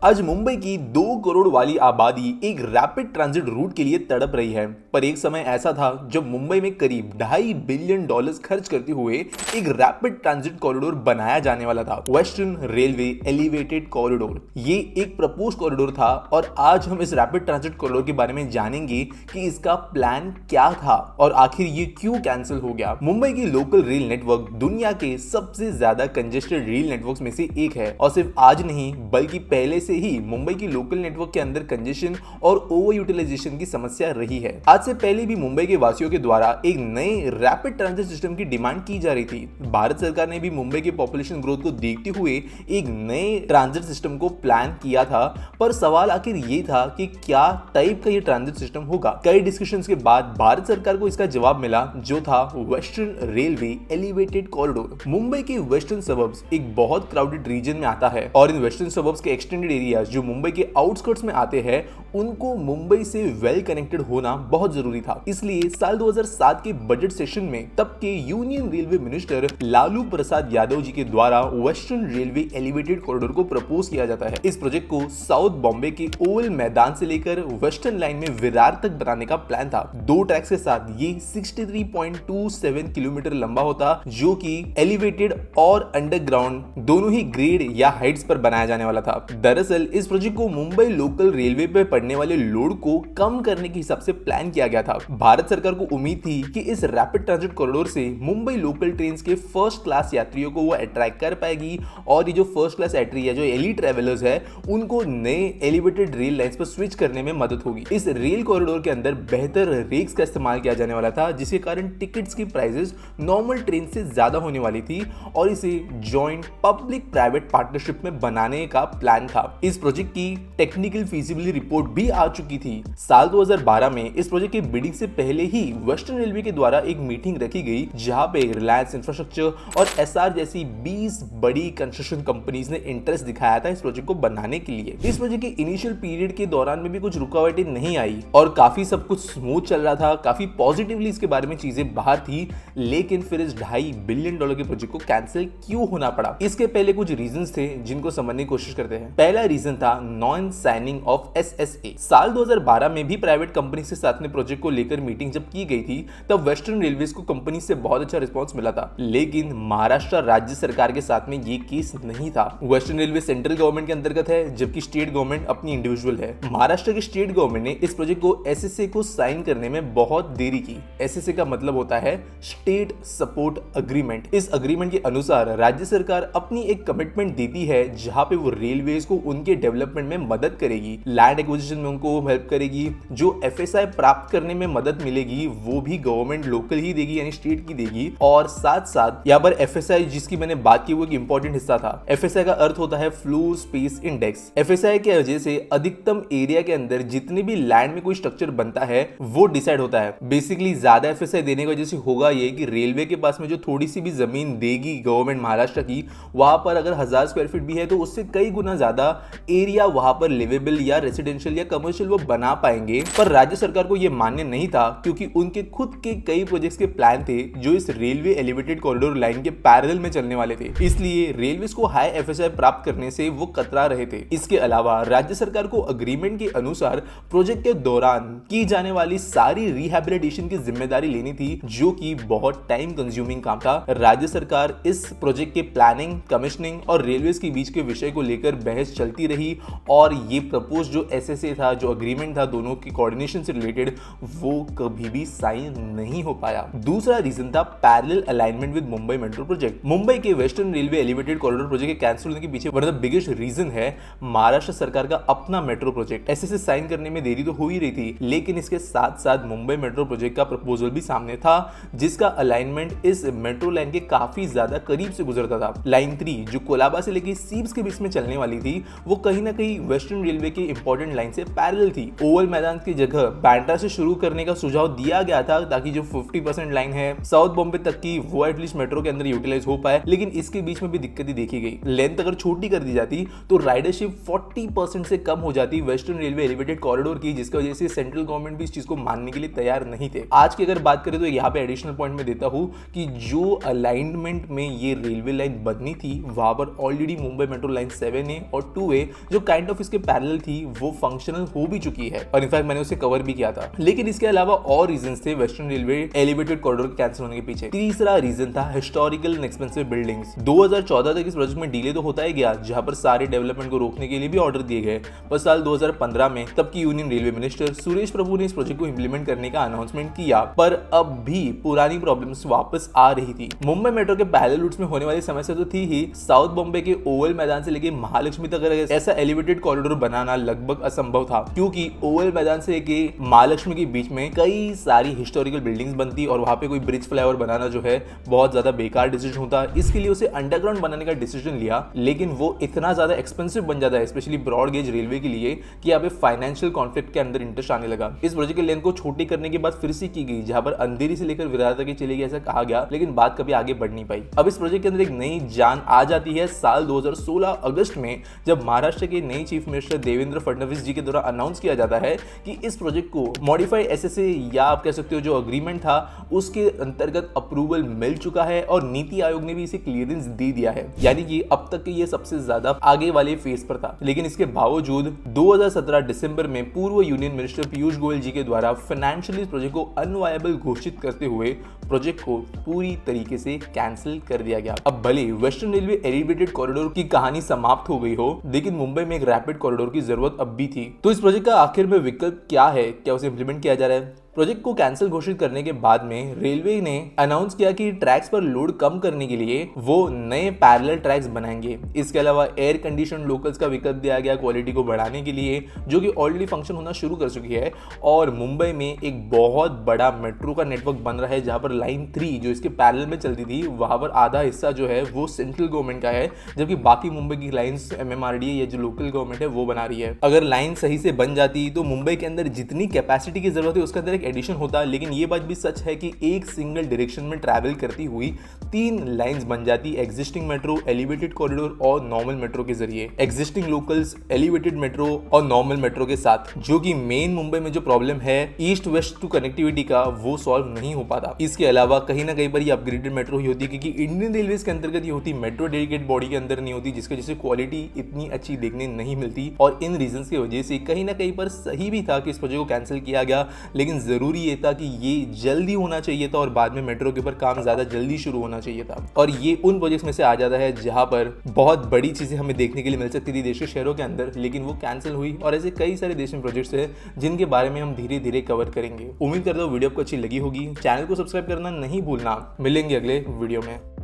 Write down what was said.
आज मुंबई की 2 करोड़ वाली आबादी एक रैपिड ट्रांजिट रूट के लिए तड़प रही है। पर एक समय ऐसा था जब मुंबई में करीब $2.5 बिलियन खर्च करते हुए एक रैपिड ट्रांजिट कॉरिडोर बनाया जाने वाला था, वेस्टर्न रेलवे एलिवेटेड कॉरिडोर। ये एक प्रपोज कॉरिडोर था और आज हम इस रैपिड ट्रांजिट कॉरिडोर के बारे में जानेंगे कि इसका प्लान क्या था और आखिर ये क्यों कैंसिल हो गया। मुंबई की लोकल रेल नेटवर्क दुनिया के सबसे ज्यादा कंजेस्टेड रेल नेटवर्क्स में से एक है और सिर्फ आज नहीं बल्कि पहले से ही मुंबई की लोकल नेटवर्क के अंदर कंजेशन और ओवर यूटिलाइजेशन की समस्या रही है। आज से पहले भी मुंबई के वासियों के द्वारा एक नए रैपिड ट्रांजिट सिस्टम की डिमांड की जा रही थी। भारत सरकार ने भी मुंबई के पॉपुलेशन ग्रोथ को देखते हुए एक नए ट्रांजिट सिस्टम को प्लान किया था, पर सवाल आखिर ये था कि क्या टाइप का ये ट्रांजिट सिस्टम होगा। कई डिस्कशंस के बाद भारत सरकार को इसका जवाब मिला, जो था western railway elevated corridor. Mumbai के वेस्टर्न सबर्ब्स एक बहुत क्राउडेड रीजन में आता है और इन वेस्टर्न सबर्ब्स के एक्सटेंडेड एरियाज जो मुंबई के आउटस्कर्ट्स में आते हैं उनको मुंबई से वेल कनेक्टेड होना बहुत जरूरी था। इसलिए साल 2007 के बजट सेशन में तब के union railway minister Lalu Prasad Yadav ji के द्वारा वेस्टर्न रेलवे एलिवेटेड कॉरिडोर को प्रपोज किया जाता है। इस प्रोजेक्ट को साउथ बॉम्बे के ओवल मैदान से लेकर वेस्टर्न लाइन में विरार तक बनाने का प्लान था। 2 ट्रैक्स के साथ ये 63.27 किलोमीटर लंबा होता, जो कि एलिवेटेड और अंडरग्राउंड दोनों ही ग्रेड या हाइट्स पर बनाया जाने वाला था। दरअसल इस प्रोजेक्ट को मुंबई लोकल रेलवे पे पड़ने वाले लोड को कम करने के हिसाब से प्लान किया गया था। भारत सरकार को उम्मीद थी कि इस रैपिड ट्रांजिट कॉरिडोर से मुंबई लोकल ट्रेन्स के फर्स्ट क्लास यात्रियों को वो अट्रैक्ट कर पाएगी और ये जो फर्स्ट क्लास यात्री है, जो एलीट ट्रैवलर्स है, उनको नए एलिवेटेड रेल लाइंस पर स्विच करने में मदद होगी। इस रेल कॉरिडोर के अंदर बेहतर रेक्स का इस्तेमाल किया जाने वाला था, जिसके कारण टिकट्स की प्राइसेस नॉर्मल ट्रेन से ज्यादा होने वाली थी और इसे जॉइंट पब्लिक प्राइवेट पार्टनरशिप में बनाने का प्लान था। इस प्रोजेक्ट की टेक्निकल फीजिबिलिटी रिपोर्ट भी आ चुकी थी। साल 2012 में इस प्रोजेक्ट की बिडिंग से पहले ही वेस्टर्न रेलवे के द्वारा एक मीटिंग रखी गई, जहां पे रिलायंस इंफ्रास्ट्रक्चर और एसआर जैसी 20 बड़ी कंस्ट्रक्शन कंपनीज ने इंटरेस्ट दिखाया था इस प्रोजेक्ट को बनाने के लिए। इस प्रोजेक्ट के इनिशियल पीरियड के दौरान में भी कुछ रुकावटें नहीं आई और काफी सब कुछ स्मूथ चल रहा था, काफी पॉजिटिवली इसके बारे में चीजें बाहर थी। लेकिन फिर इस $2.5 बिलियन के प्रोजेक्ट को कैंसिल क्यों होना पड़ा, इसके पहले कुछ रीजंस थे जिनको समझने की कोशिश करते हैं। पहला रीजन था नॉन साइनिंग ऑफ एसएसए। साल 2012 में भी प्राइवेट कंपनी के साथ में प्रोजेक्ट को लेकर मीटिंग जब की गई थी, तब वेस्टर्न रेलवेज को कंपनी से बहुत अच्छा रिस्पांस मिला था। लेकिन महाराष्ट्र राज्य सरकार के साथ में ये केस नहीं था। वेस्टर्न रेलवे सेंट्रल गवर्नमेंट के अंतर्गत है, जबकि स्टेट गवर्नमेंट अपनी इंडिविजुअल है। महाराष्ट्र के स्टेट गवर्नमेंट ने इस प्रोजेक्ट को एसएसए को साइन करने में बहुत देरी की। एसएसए का मतलब होता है स्टेट सपोर्ट अग्रीमेंट। इस अग्रीमेंट के अनुसार राज्य सरकार अपनी एक कमिटमेंट देती है, जहां पे वो रेलवेज को उनके डेवलपमेंट में मदद करेगी, लैंड एक्विजिशन में उनको हेल्प करेगी, जो एफएसआई प्राप्त करने में मदद मिलेगी वो भी गवर्नमेंट लोकल ही देगी, यानी स्टेट की देगी। और साथ साथ यहाँ पर एफएसआई जिसकी मैंने बात की वो एक इंपॉर्टेंट हिस्सा था। एफएसआई का अर्थ होता है फ्लो स्पेस इंडेक्स। एफएसआई के वजह से अधिकतम एरिया के अंदर जितने भी लैंड में कोई स्ट्रक्चर बनता है वो डिसाइड होता है। बेसिकली ज्यादा एफएसआई देने की वजह से होगा ये कि रेलवे के पास में जो थोड़ी सी भी जमीन देगी गवर्नमेंट महाराष्ट्र की, वहां पर अगर 1000 स्क्वायर फीट भी है तो उससे कई गुना ज्यादा एरिया वहां पर लिवेबल या रेसिडेंशियल या कमर्शियल वो बना पाएंगे। पर राज्य सरकार को यह मान्य नहीं था, क्योंकि उनके खुद के कई प्रोजेक्ट्स के प्लान थे जो इस रेलवे एलिवेटेड कॉरिडोर लाइन के पैरेलल में चलने वाले थे। इसलिए रेलवेज को हाई एफएसआई प्राप्त करने से वो कतरा रहे थे। इसके अलावा राज्य सरकार को अग्रीमेंट के अनुसार प्रोजेक्ट के दौरान की जाने वाली सारी रिहैबिलिटेशन की जिम्मेदारी लेनी थी, जो कि बहुत टाइम कंज्यूमिंग काम था। राज्य सरकार इस प्रोजेक्ट के प्लानिंग, कमिश्निंग और रेलवेज के बीच के विषय को लेकर बहस चलती रही और ये प्रपोज जो एसएसए था, जो अग्रीमेंट था दोनों की कोऑर्डिनेशन से रिलेटेड, वो कभी भी साइन नहीं हो पाया। दूसरा रीजन था parallel alignment with Mumbai metro project. Mumbai के western railway elevated corridor project के कैंसिल होने के पीछे one of the biggest reason है महाराष्ट्र सरकार का अपना मेट्रो प्रोजेक्ट। एसएसए साइन करने में देरी तो हो ही रही थी, लेकिन इसके साथ साथ मुंबई मेट्रो प्रोजेक्ट का प्रपोजल भी सामने था, जिसका अलाइनमेंट इस मेट्रो लाइन के काफी ज्यादा करीब से गुजरता था। लाइन 3 जो कोलाबा से लेकर सीब्स के बीच में चलने वाली थी, वो कहीं ना कहीं वेस्टर्न रेलवे के इंपॉर्टेंट लाइन से पैरेलल थी। ओवल मैदान की जगह बांद्रा से शुरू करने का सुझाव दिया गया था, ताकि जो 50% लाइन है साउथ बॉम्बे तक की वो एटलीस्ट मेट्रो के अंदर यूटिलाइज हो पाए। लेकिन इसके बीच में भी दिक्कतें देखी गई। लेंथ अगर छोटी कर दी जाती तो राइडरशिप 40% से कम हो जाती वेस्टर्न रेलवे एलिवेटेड कॉरिडोर की, जिसकी वजह से सेंट्रल गवर्नमेंट भी इस चीज को मानने के लिए तैयार नहीं थे। आज की अगर बात करें तो यहाँ पे एडिशनल पॉइंट में देता हूँ कि जो अलाइनमेंट में ये रेलवे लाइन बननी थी, वहां पर already Mumbai metro line 7A और 2 मेट्रो वे जो काइंड ऑफ इसके पैरेलल थी वो फंक्शनल हो भी चुकी है और इनफैक्ट मैंने उसे कवर भी किया था। लेकिन इसके अलावा और रीजंस थे वेस्टर्न रेलवे एलिवेटेड कॉरिडोर के कैंसिल होने के पीछे। तीसरा रीजन था हिस्टोरिकल एंड एक्सपेंसिव बिल्डिंग्स। 2014 तक इस प्रोजेक्ट में डिले तो होता ही गया, जहां पर सारे डेवलपमेंट को रोकने के लिए भी ऑर्डर दिए गए। पर साल 2015 में तब की यूनियन रेलवे मिनिस्टर सुरेश प्रभु ने इस प्रोजेक्ट को इंप्लीमेंट करने का अनाउंसमेंट किया, पर अब भी पुरानी प्रॉब्लम्स वापस आ रही थी। मुंबई मेट्रो के पैरेलल रूट्स में होने वाली समस्या तो थी ही, साउथ बॉम्बे के ओवल मैदान से लेके महालक्ष्मी तक ऐसा एलिवेटेड कॉरिडोर बनाना लगभग असंभव था, क्योंकि ओवल मैदान से लेके महालक्ष्मी के बीच में कई सारी हिस्टोरिकल बिल्डिंग्स बनती और वहां पे कोई ब्रिज फ्लाईओवर बनाना जो है बहुत ज्यादा बेकार डिसीजन होता। इसके लिए उसे अंडरग्राउंड बनाने का डिसीजन लिया, लेकिन वो इतना ज्यादा एक्सपेंसिव बन जाता है स्पेशली ब्रॉड गेज रेलवे के लिए कि यहाँ पे फाइनेंशियल कॉन्फ्लिक्ट के अंदर इंटरेस्ट आने लगा। इस प्रोजेक्ट के लेंथ को छोटी करने के बाद फिर से की गई, जहां पर अंधेरी से लेकर विरार तक चली गई ऐसा कहा गया, लेकिन बात कभी आगे बढ़ नहीं पाई। अब इस प्रोजेक्ट के अंदर एक नई जान आ जाती है साल 2016 अगस्त में, जब महाराष्ट्र के नए चीफ मिनिस्टर देवेंद्र फडणवीस जी के द्वारा अनाउंस किया जाता है कि इस प्रोजेक्ट को मॉडिफाइड एसएसए या आप कह सकते हो जो अग्रीमेंट था उसके अंतर्गत अप्रूवल मिल चुका है और नीति आयोग ने भी इसे क्लियरेंस दे दिया है, यानी कि अब तक के ये सबसे ज्यादा आगे वाले फेज पर था। लेकिन इसके बावजूद 2017 दिसंबर में पूर्व यूनियन मिनिस्टर पीयूष गोयल जी के द्वारा फाइनेंशियली इस प्रोजेक्ट को अनवायबल घोषित करते हुए प्रोजेक्ट को पूरी तरीके से कैंसिल कर दिया गया। अब भले वेस्टर्न रेलवे एलिवेटेड कॉरिडोर की कहानी समाप्त हो गई हो, लेकिन मुंबई में एक रैपिड कॉरिडोर की जरूरत अब भी थी। तो इस प्रोजेक्ट का आखिर में विकल्प क्या है, क्या उसे इंप्लीमेंट किया जा रहा है? प्रोजेक्ट को कैंसिल घोषित करने के बाद में रेलवे ने अनाउंस किया कि ट्रैक्स पर लोड कम करने के लिए वो नए पैरेलल ट्रैक्स बनाएंगे। इसके अलावा एयर कंडीशन लोकल्स का विकल्प दिया गया क्वालिटी को बढ़ाने के लिए, जो कि ऑलरेडी फंक्शन होना शुरू कर चुकी है। और मुंबई में एक बहुत बड़ा मेट्रो का नेटवर्क बन रहा है, जहां पर लाइन 3 जो इसके पैरेलल में चलती थी वहां पर आधा हिस्सा जो है वो सेंट्रल गवर्नमेंट का है, जबकि बाकी मुंबई की लाइन्स MMRDA या जो लोकल गवर्नमेंट है वो बना रही है। अगर लाइन सही से बन जाती तो मुंबई के अंदर जितनी कैपेसिटी की जरूरत है उसके अंदर एक एडिशन होता। लेकिन ये बात भी सच है कि एक सिंगल डायरेक्शन में ट्रैवल करती हुई 3 लाइंस बन जाती, एग्जिस्टिंग मेट्रो, एलिवेटेड कॉरिडोर और नॉर्मल मेट्रो के जरिए। एग्जिस्टिंग लोकल्स, एलिवेटेड मेट्रो और नॉर्मल मेट्रो के साथ, जो कि मेन मुंबई में जो प्रॉब्लम है ईस्ट वेस्ट टू कनेक्टिविटी का, वो सॉल्व नहीं हो पाता। इसके अलावा कहीं ना कहीं पर ये अपग्रेडेड मेट्रो ही होती है, क्योंकि इंडियन रेलवेज के अंतर्गत ये होती, मेट्रो डेडिकेटेड बॉडी के अंदर नहीं होती, जिसकी वजह से क्वालिटी इतनी अच्छी देखने नहीं मिलती। और इन रीजन की वजह से कहीं ना कहीं पर सही भी था कि इस प्रोजेक्ट को कैंसिल किया गया, लेकिन जरूरी ये था कि ये जल्दी होना चाहिए था और बाद में मेट्रो के ऊपर काम ज्यादा जल्दी शुरू होना चाहिए था। और ये उन प्रोजेक्ट्स में से आ जाता है जहां पर बहुत बड़ी चीजें हमें देखने के लिए मिल सकती थी देश के शहरों के अंदर, लेकिन वो कैंसिल हुई। और ऐसे कई सारे देश में प्रोजेक्ट्स हैं जिनके बारे में हम धीरे धीरे कवर करेंगे। उम्मीद करता हूँ वीडियो आपको अच्छी लगी होगी। चैनल को सब्सक्राइब करना नहीं भूलना। मिलेंगे अगले वीडियो में।